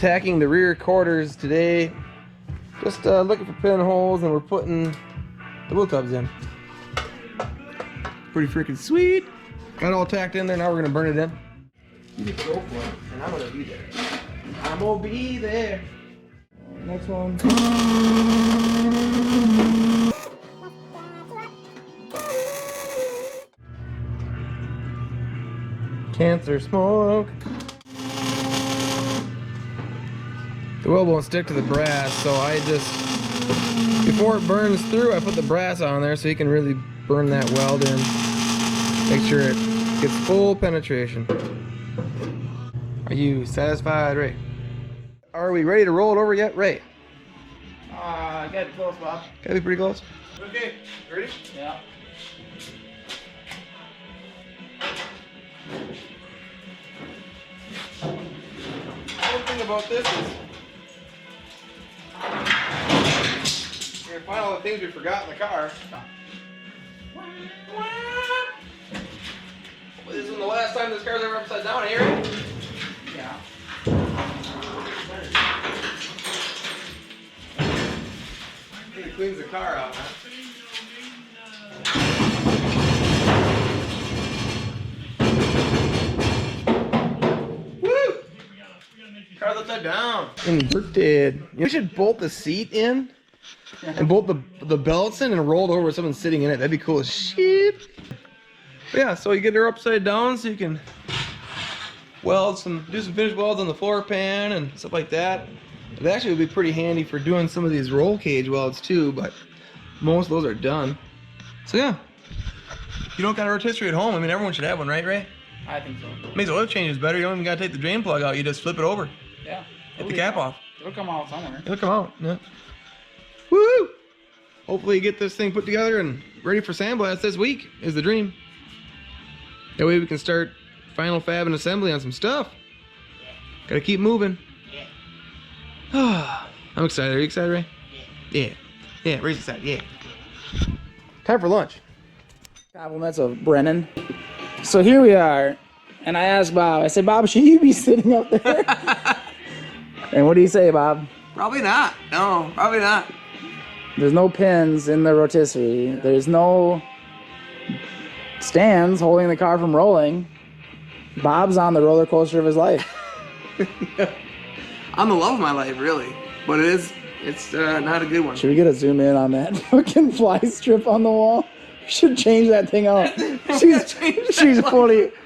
tacking the rear quarters today. Just looking for pinholes, and we're putting the wheel tubs in. Pretty freaking sweet. Got it all tacked in there. Now we're gonna burn it in. You just go for it, and I'm gonna be there. I'm gonna be there. Next one. Cancer smoke. The weld won't stick to the brass, so I just, before it burns through, I put the brass on there so you can really burn that weld in. Make sure it gets full penetration. Are you satisfied, Ray? Are we ready to roll it over yet, Ray? Gotta be close, Bob. Gotta be pretty close. Okay, ready? Yeah. One thing about this is you're gonna find all the things we forgot in the car. Well, this isn't the last time this car's ever upside down, Aaron. Yeah. It cleans the car out, huh? Woo! Car's upside down. Inverted. You should bolt the seat in and bolt the belts in and roll it over with someone sitting in it. That'd be cool as shit. But yeah, so you get her upside down so you can weld do some finish welds on the floor pan and stuff like that. It actually would be pretty handy for doing some of these roll cage welds too, but most of those are done. So yeah, you don't got a rotisserie at home. I mean, everyone should have one, right, Ray? I think so. Makes the oil changes better. You don't even gotta take the drain plug out. You just flip it over. Yeah. Get the cap off. It'll come out somewhere. It'll come out. Yeah. Woo! Hopefully you get this thing put together and ready for sandblast this week is the dream. That way we can start final fab and assembly on some stuff. Yeah. Gotta keep moving. Yeah. I'm excited. Are you excited, Ray? Yeah. Yeah, Ray's excited. Yeah. Time for lunch. Compliments of Brennan. So here we are, and I asked Bob, I said, Bob, should you be sitting up there? And what do you say, Bob? Probably not. No, probably not. There's no pins in the rotisserie. There's no stands holding the car from rolling. Bob's on the roller coaster of his life. I'm the love of my life, really. But it's not a good one. Should we get a zoom in on that fucking fly strip on the wall? We should change that thing out.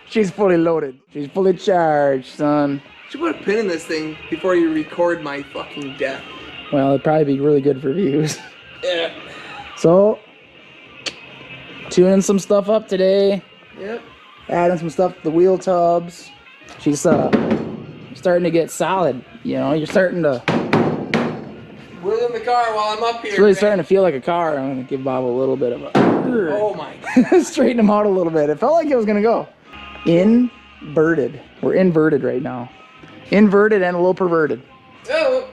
She's fully loaded. She's fully charged, son. You should put a pin in this thing before you record my fucking death. Well, it'd probably be really good for views. Yeah. So, tuning some stuff up today. Yep. Adding some stuff to the wheel tubs. She's starting to get solid. You know, you're starting to wheel in the car while I'm up here. It's really starting to feel like a car. I'm gonna give Bob a little bit of a. Oh my God. Straighten him out a little bit. It felt like it was gonna go. Inverted. We're inverted right now. Inverted and a little perverted. Oh.